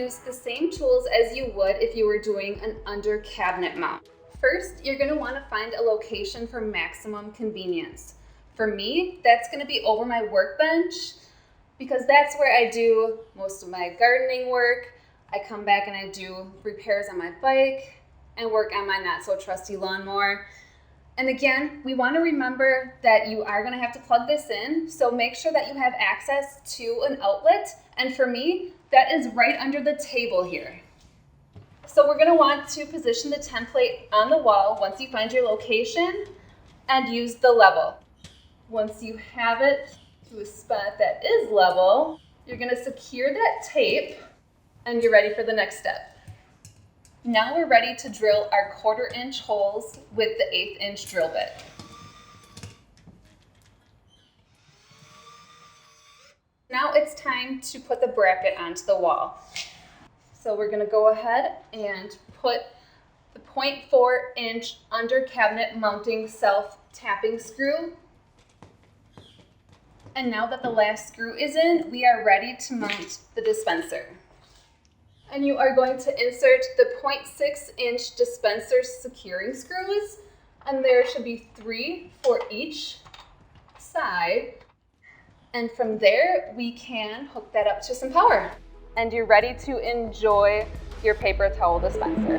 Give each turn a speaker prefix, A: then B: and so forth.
A: use the same tools as you would if you were doing an under cabinet mount. First, you're going to want to find a location for maximum convenience. For me, that's going to be over my workbench because that's where I do most of my gardening work. I come back and I do repairs on my bike and work on my not so trusty lawnmower. And again, we want to remember that you are going to have to plug this in, so make sure that you have access to an outlet. And for me, that is right under the table here. So we're going to want to position the template on the wall once you find your location and use the level. Once you have it to a spot that is level, you're going to secure that tape and you're ready for the next step. Now we're ready to drill our 1/4 inch holes with the 1/8 inch drill bit. Now it's time to put the bracket onto the wall. So we're going to go ahead and put the 0.4 inch under cabinet mounting self tapping screw. And now that the last screw is in, we are ready to mount the dispenser. And you are going to insert the 0.6 inch dispenser securing screws, and there should be 3 for each side. And from there, we can hook that up to some power. And you're ready to enjoy your paper towel dispenser.